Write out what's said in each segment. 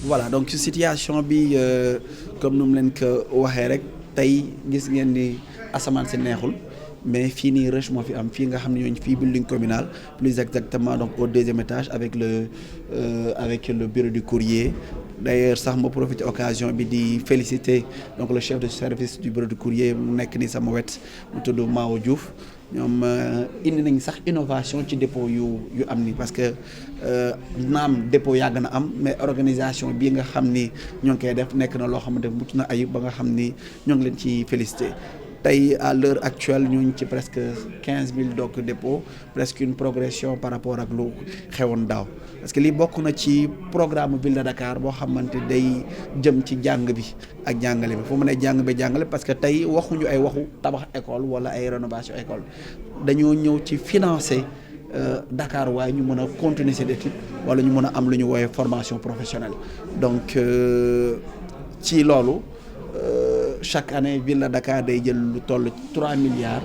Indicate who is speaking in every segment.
Speaker 1: Voilà, donc situation bi comme nous leen ko waxee rek tey gis ngeen ni asamaan si neexul mais fii nii rush moo fi am fii nga xam ne ñooñu fii building communal plus exactement donc au deuxième étage avec le bureau du courrier. D'ailleurs sax ma profité occasion bi di féliciter donc le chef de service du bureau du courrier mu nekk ni sama wet mu tudd Mao Diouf. ñoom indi nañ sax innovation ci dépôt yu am ni parce que naam dépôt yàgg na am mais organisation bii nga xam ni ñoo ngi koy def nekk na loo xamante mucc na ayib ba nga xam ni ñoo ngi leen ci félicité tey à l'heure actuelle ñu ngi ci presque 15 000 donc dépôts presque une progression par rapport ak lu xewoon daaw parce que lii bokk na ci programme ville de Dakar boo xamante day jëm ci jàng bi ak jàngale bi fu mu ne jàng bi jàngale parce que tey waxuñu ay waxu tabax école wala ay rénovation école dañoo ñëw ci financer Dakar waaye ñu mën a continuer cette étude wala ñu mën a am lu ñu woowee formation professionnelle donc ci loolu chaque année ville de Dakar day jël lu toll 3 milliards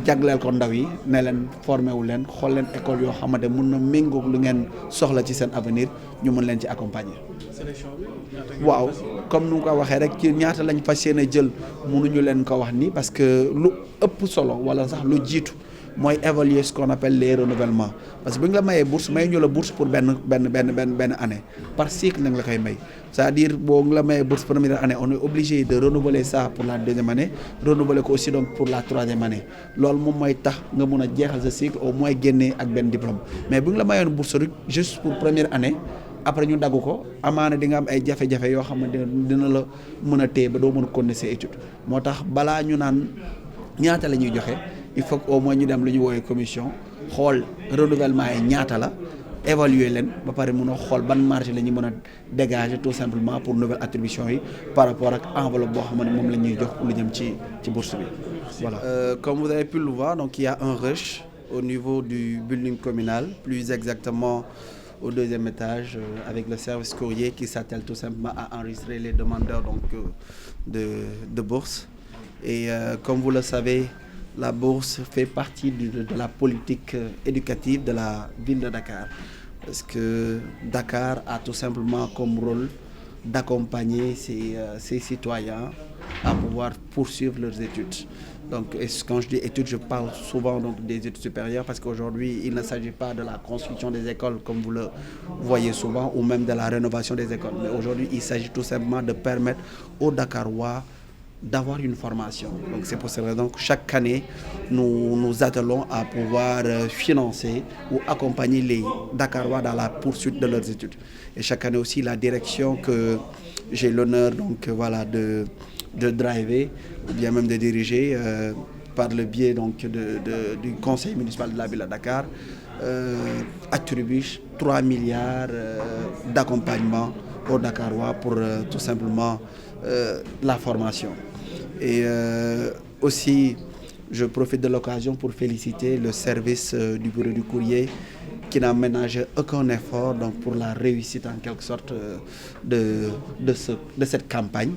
Speaker 1: jagleel ko ndaw yi ne leen formé wu leen xool leen école yoo xamante mun na méngoog lu ngeen soxla ci seen avenir ñu mën leen ci accompagner.
Speaker 2: sélection bi
Speaker 1: waaw comme nu nga ko waxee rek ci ñaata lañ fas yéene jël mënuñu leen ko wax nii parce que lu ëpp solo wala sax lu jiitu mooy évaluer ce qu'on appelle les renouvellements parce que bu ñu la mayee bourse may ñu la bourse pour benn année par cycle nag la koy may c'est-à-dire boo la mayee bourse première année on est obligé de renouveler ça pour la deuxième année renouveler ko aussi donc pour la troisième année loolu moom mooy tax nga mun a jeexal sa cycle au moins génnee ak benn diplôme mais bu ñu la mayoon bourse rek juste pour première année après ñu dagg ko amaana di nga am ay jafe-jafe yoo xamante ne dina la mën a téye ba doo mën a continuer ses études moo tax balaa ñu naan ñaata la ñuy joxe il faut que au moins ñu dem lu ñu woowee commission xool renouvellement yi ñaata la évaluer leen ba pare mën a xool ban marge la ñu mën a dégager tout simplement pour nouvelle attribution yi par rapport ak enveloppe boo xam ne moom la ñuy jox lu jëm ci bourse bi voilà. Comme vous avez pu le voir donc il y a un rush au niveau du building communal plus exactement au deuxième étage avec le service courrier qui s'attelle tout simplement à enregistrer les demandeurs donc de bourse et comme vous le savez la bourse fait partie de la politique éducative de la ville de Dakar parce que Dakar a tout simplement comme rôle d'accompagner ses citoyens à pouvoir poursuivre leurs études. Donc quand je dis études, je parle souvent donc des études supérieures parce qu'aujourd'hui, il ne s'agit pas de la construction des écoles comme vous le voyez souvent ou même de la rénovation des écoles. Mais aujourd'hui, il s'agit tout simplement de permettre aux Dakarois d'avoir une formation. Donc c'est pour cette raison que chaque année, nous attelons à pouvoir financer ou accompagner les Dakarois dans la poursuite de leurs études. Et chaque année aussi, la direction que j'ai l'honneur donc voilà de driver ou bien même de diriger par le biais donc du conseil municipal de la ville de Dakar attribue 3 milliards d'accompagnement aux Dakarois pour tout simplement la formation. Et aussi, je profite de l'occasion pour féliciter le service du bureau du courrier qui n'a ménagé aucun effort donc pour la réussite en quelque sorte de cette campagne.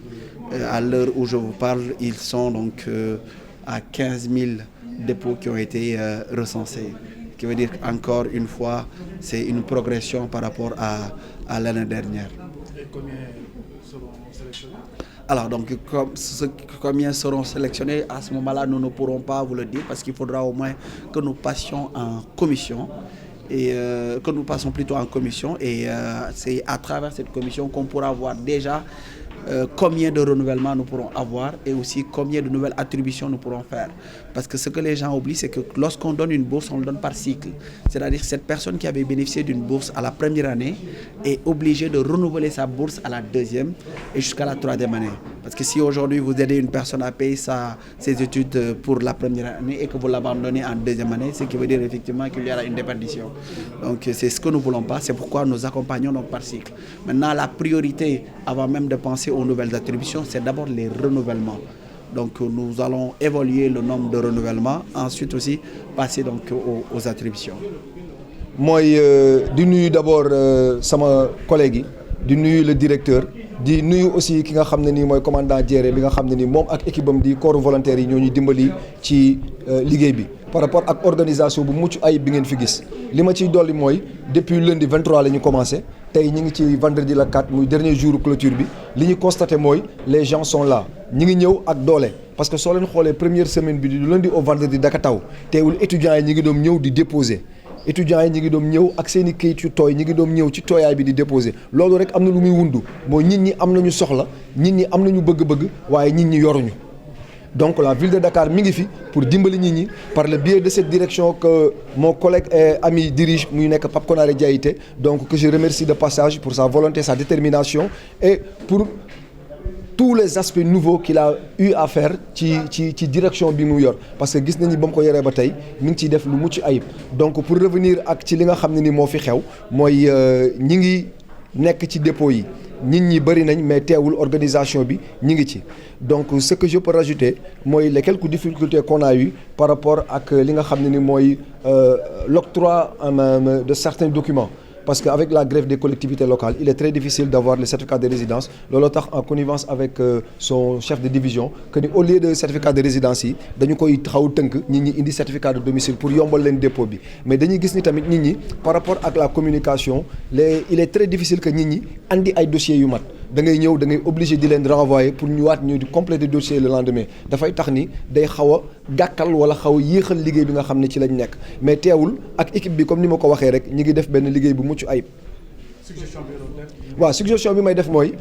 Speaker 1: À l'heure où je vous parle, ils sont donc à 15 000 dépôts qui ont été recensés. Ce qui veut dire qu'encore une fois, c'est une progression par rapport à l'année dernière.
Speaker 2: Et combien seront sélectionnés?
Speaker 1: Alors donc combien seront sélectionnés à ce moment-là, nous ne pourrons pas vous le dire parce qu'il faudra au moins que nous passions en commission et que nous passons plutôt en commission et c'est à travers cette commission qu'on pourra voir déjà combien de renouvellements nous pourrons avoir et aussi combien de nouvelles attributions nous pourrons faire. Parce que ce que les gens oublient, c'est que lorsqu'on donne une bourse, on le donne par cycle. C'est-à-dire que cette personne qui avait bénéficié d'une bourse à la première année est obligée de renouveler sa bourse à la deuxième et jusqu'à la troisième année. Parce que si aujourd'hui vous aidez une personne à payer ses études pour la première année et que vous l'abandonnez en deuxième année, ce qui veut dire effectivement qu'il y aura une déperdition. Donc c'est ce que nous ne voulons pas, c'est pourquoi nous accompagnons donc par cycle. Maintenant, la priorité, avant même de penser aux nouvelles attributions, c'est d'abord les renouvellements. Donc nous allons évaluer le nombre de renouvellements, ensuite aussi passer donc aux attributions.
Speaker 3: Moi, di nuyu d'abord sama collègue yi, di nuyu le directeur, di nuyu aussi ki nga xam ne nii mooy commandant Diéré bi nga xam ne nii moom ak équipe am di corps volontaires yi ñoo ñuy dimbali ci liggéey bi par rapport ak organisation bu mucc ayib bi ngeen fi gis li ma ciy dolli mooy depuis lundi 23 la ñu commencé tey ñu ngi ci vendredi la 4 muy dernier jour clôture bi li ñu constaté mooy les gens sont là ñi ngi ñëw ak doole parce que soo leen xoolee première semaine bi du lundi au vendredi daka taw teewul étudiants yi ñi ngi doon ñëw di déposer étudiants yi ñi ngi doon ñëw ak seen i kayit yu tooy ñi ngi doon ñëw ci tooyaay bi di déposer loolu rek am na lu muy wundu mooy nit ñi am nañu soxla nit ñi am nañu bëgg-bëgg waaye nit ñi yoruñu donc la ville de Dakar mi ngi fi pour dimbali nit ñi par le biais de cette direction que mon collègue et ami dirige muy nekk Pape Konaré Diaité donc que je remercie de passage pour sa volonté sa détermination et pour tous les aspects nouveaux qu'il a eu à faire ci direction bi mu yor parce que gis nañu ba mu ko yoree ba tey mi ngi ciy def lu mucc ayib donc pour revenir ak ci li nga xam ne ni moo fi xew mooy ñi ngi nekk ci dépôt yi nit ñi bëri nañ mais teewul organisation bi ñi ngi ci donc ce que je peux rajouter mooy les quelques difficultés qu'on a eu par rapport ak li nga xam ne ni mooy l'octroi de certains documents parce qu'avec la grève des collectivités locales il est très difficile d'avoir le certificat de résidence looloo tax en connivence avec son chef de division que ni au lieu de certificat de résidence yi dañu koy xaw tënk nit ñi indi certificat de domicile pour yombal leen dépôt bi mais dañuy gis ni tamit nit ñi par rapport ak la communication il est très difficile que nit ñi andi ay dossiers yu mat da ngay ñëw da ngay obligé di leen renvoyer pour ñu waat ñu di compléter dossier le lendemain dafay tax ni day xaw a gàkkal wala xaw a yéexal liggéey bi nga xam ne ci lañ nekk mais teewul ak équipe bi comme ni ma ko waxee rek ñi ngi def benn liggéey bu mucc ayib. waaw suggestion bi may def mooy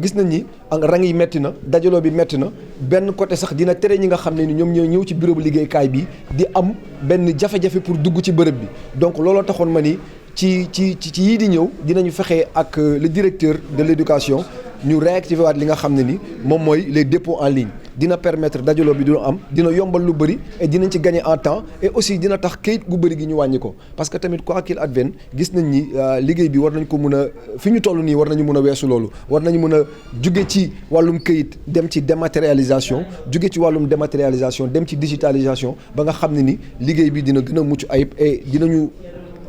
Speaker 3: gis nañ ni rang yi métti na dajaloo bi métti na benn côté sax dina tere ñi nga xam ne ni ñoom ñoo ñëw ci bureau bu liggéeykaay bi di am benn jafe-jafe pour dugg ci bërëb bi donc looloo taxoon ma ni ci yii di ñëw dinañu fexe ak le directeur de l'éducation ñu réactiver waat li nga xam ne ni moom mooy les dépôts en ligne dina permettre dajaloo bi dina am dina yombal lu bëri et dinañ ci gagner en temps et aussi dina tax kayit gu bëri gi ñu wàññi ko parce que tamit quoi qu'il advienne gis nañ ni liggéey bi war nañ ko mun a fi ñu toll nii war nañu mun a weesu loolu war nañu mun a jóge ci wàllum kayit dem ci dématérialisation jóge ci wàllum dématérialisation dem ci digitalisation ba nga xam ne ni liggéey bi dina gën a mucc ayib et dinañu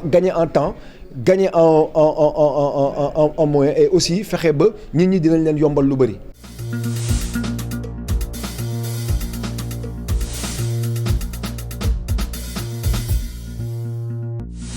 Speaker 3: gagner en temps gagner en moyen et aussi fexe ba nit ñi dinañ leen yombal lu bëri.